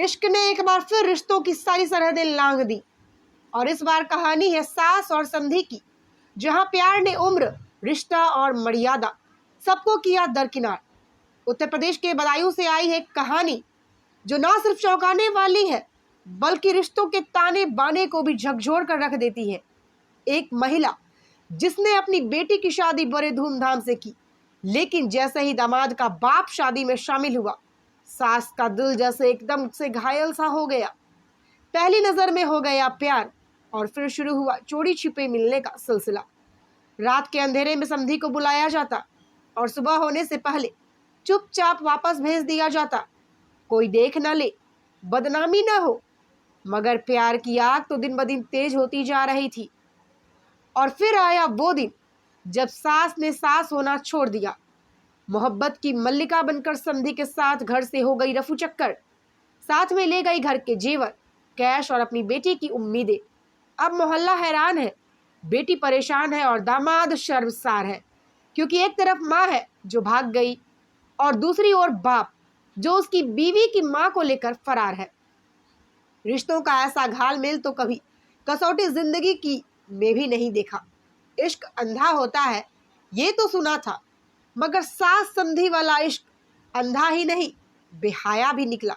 इश्क ने एक बार फिर रिश्तों की सारी सरहदें लांघ दी और इस बार कहानी है सास और संधि की, जहां प्यार ने उम्र, रिश्ता और मर्यादा सबको किया दरकिनार। उत्तर प्रदेश के बदायूं से आई है कहानी जो ना सिर्फ चौंकाने वाली है बल्कि रिश्तों के ताने बाने को भी झकझोर कर रख देती है। एक महिला जिसने अपनी बेटी की शादी बड़े धूमधाम से की, लेकिन जैसे ही दामाद का बाप शादी में शामिल हुआ, सास का दिल जैसे एकदम से घायल सा हो गया। पहली नजर में हो गया प्यार और फिर शुरू हुआ चोरी छिपे मिलने का सिलसिला। रात के अंधेरे में समधी को बुलाया जाता और सुबह होने से पहले चुपचाप वापस भेज दिया जाता। कोई देख न ले, बदनामी न हो, मगर प्यार की आग तो दिन ब दिन तेज होती जा रही थी। और फिर आया वो दिन जब सास ने सास होना छोड़ दिया। मोहब्बत की मल्लिका बनकर समधी के साथ घर से हो गई रफू चक्कर। साथ में ले गई घर के जेवर, कैश और अपनी बेटी की उम्मीदें। अब मोहल्ला हैरान है, बेटी परेशान है और दामाद शर्मसार है, क्योंकि एक तरफ माँ है जो भाग गई और दूसरी ओर बाप जो उसकी बीवी की माँ को लेकर फरार है। रिश्तों का ऐसा घालमेल तो कभी कसौटी जिंदगी की में भी नहीं देखा। इश्क अंधा होता है ये तो सुना था, मगर सास संधि वाला इश्क अंधा ही नहीं, बेहया भी निकला।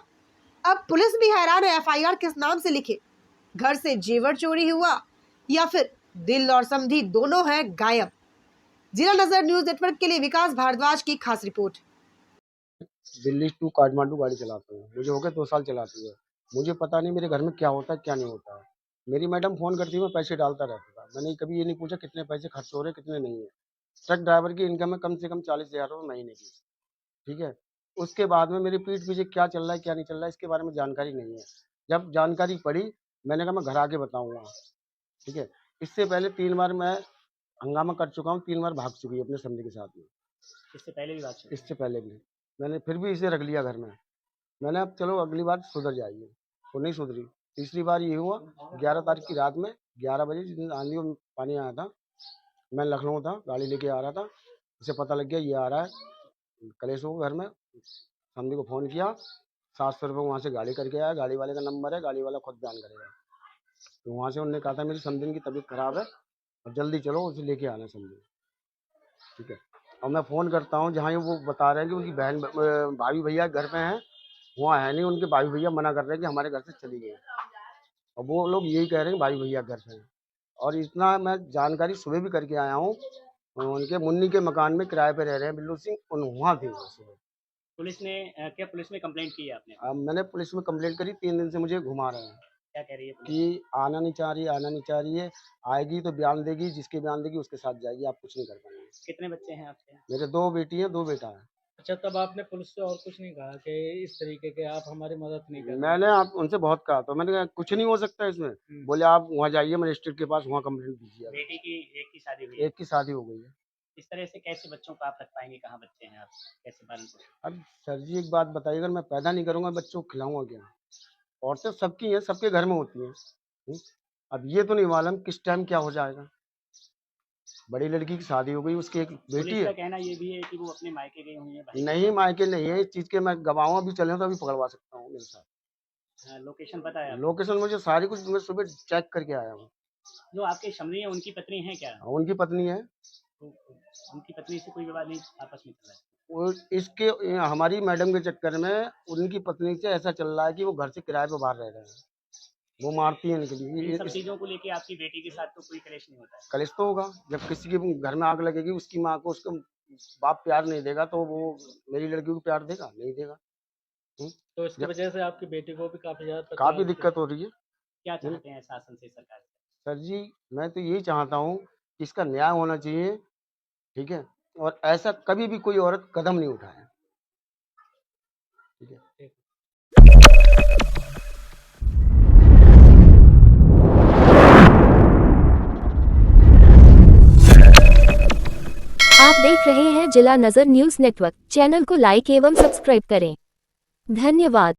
अब पुलिस भी हैरान है एफआईआर किस नाम से लिखे। घर से जेवर चोरी हुआ या फिर दिल और समधी दोनों हैं गायब। जिला नजर न्यूज नेटवर्क के लिए विकास भारद्वाज की खास रिपोर्ट। दिल्ली टू काठमांडू गाड़ी चलाता हूँ, मुझे हो गए 2 साल चलाती है। मुझे पता नहीं मेरे घर में क्या होता है क्या नहीं होता है। मेरी मैडम फ़ोन करती है, मैं पैसे डालता रहता था। मैंने कभी ये नहीं पूछा कितने पैसे खर्च हो रहे कितने नहीं है। ट्रक ड्राइवर की इनकम है कम से कम 40,000 रुपये महीने की, ठीक है। उसके बाद में मेरी पीठ पीछे क्या चल रहा है क्या नहीं चल रहा है इसके बारे में जानकारी नहीं है। जब जानकारी पड़ी मैंने कहा मैं घर आके बताऊँगा, ठीक है। इससे पहले 3 बार मैं हंगामा कर चुका हूँ, 3 बार भाग चुकी है अपने समधी के साथ में। इससे पहले भी बात इससे पहले भी मैंने फिर भी इसे रख लिया घर में। मैंने अब चलो अगली बार सुधर जाएगी, वो नहीं सुधरी। तीसरी बार ये हुआ 11 तारीख की रात में 11 बजे, जिस दिन आंधी और पानी आया था, मैं लखनऊ था, गाड़ी लेके आ रहा था। उसे पता लग गया ये आ रहा है कलेश हो घर में। समधी को फ़ोन किया, 700 रुपये वहाँ से गाड़ी करके आया। गाड़ी वाले का नंबर है, गाड़ी वाला खुद बयान करेगा। तो वहाँ से उन्होंने कहा था मेरी समधी की तबीयत ख़राब है और जल्दी चलो उसे लेके आना समधी, ठीक है। और मैं फ़ोन करता हूँ जहाँ वो बता रहे हैं कि उनकी बहन भाभी भैया घर पे हैं, वहाँ है नहीं। उनके भाई भैया मना कर रहे हैं कि हमारे घर से चली गई, और वो लोग यही कह रहे हैं कि भाई भैया घर पे हैं। और इतना मैं जानकारी सुबह भी करके आया हूँ, उनके मुन्नी के मकान में किराए पे रह रहे हैं बिल्लू सिंह, वहाँ थे सुबह। पुलिस ने क्या पुलिस में कंप्लेंट की है आपने? मैंने पुलिस में कंप्लेंट करी, 3 दिन से मुझे घुमा रहे हैं। क्या कह रही है पुलिस? कि आना नहीं चाह रही है, आएगी तो बयान देगी, जिसके बयान देगी उसके साथ जाएगी, आप कुछ नहीं कर पाएंगे। कितने बच्चे हैं आपके? मेरे 2 बेटी हैं 2 बेटा है। अच्छा, तब आपने पुलिस से और कुछ नहीं कहा कि इस तरीके के आप हमारी मदद नहीं कर? मैंने आप उनसे बहुत कहा, तो मैंने कहा कुछ नहीं हो सकता इसमें। बोले आप वहाँ जाइए मजिस्ट्रेट के पास, वहाँ कंप्लेंट दीजिए। बेटी की एक की शादी हुई है? एक की शादी हो गई है। इस तरह से कैसे बच्चों को आप रख पाएंगे? कहाँ बच्चे हैं आप, कैसे पालन पोषण? अब सर जी एक बात बताइए, अगर मैं पैदा नहीं करूँगा बच्चों को खिलाऊंगा क्या? औरतें सबकी हैं, सबके घर में होती हैं। अब ये तो नहीं मालूम किस टाइम क्या हो जाएगा। बड़ी लड़की की शादी हो गई, उसकी एक बेटी पुलिस का है। कहना ये भी है कि वो अपने मायके गई हुई है भाई। नहीं मायके नहीं है, इस चीज़ के मैं गवाहों भी चले तो अभी पकड़वा सकता हूँ मेरे साथ। लोकेशन पता है आपको? लोकेशन मुझे सारी कुछ मैं सुबह चेक करके आया हूँ। जो आपके समधी है उनकी पत्नी है क्या? उनकी पत्नी है। तो उनकी पत्नी से कोई विवाद नहीं आपस में चल रहा है? वो इसके हमारी मैडम के चक्कर में उनकी पत्नी से ऐसा चल रहा है कि वो घर से किराए पे बाहर रह रहे हैं, वो मारती है निकली। इन सब चीजों को लेके आपकी बेटी के साथ तो कोई कलेश नहीं होता है? कलेश तो होगा, जब किसी के घर में आग लगेगी, उसकी माँ को उसका बाप प्यार नहीं देगा तो वो मेरी लड़की को प्यार देगा? नहीं देगा। तो इसकी वजह से आपकी बेटी को भी काफी दिक्कत हो रही है। क्या चाहते हैं शासन से, सरकार से? सर जी मैं तो यही चाहता हूँ कि इसका न्याय होना चाहिए, ठीक है, और ऐसा कभी भी कोई औरत कदम नहीं उठाए, ठीक है। आप देख रहे हैं जिला नजर न्यूज नेटवर्क। चैनल को लाइक एवं सब्सक्राइब करें। धन्यवाद।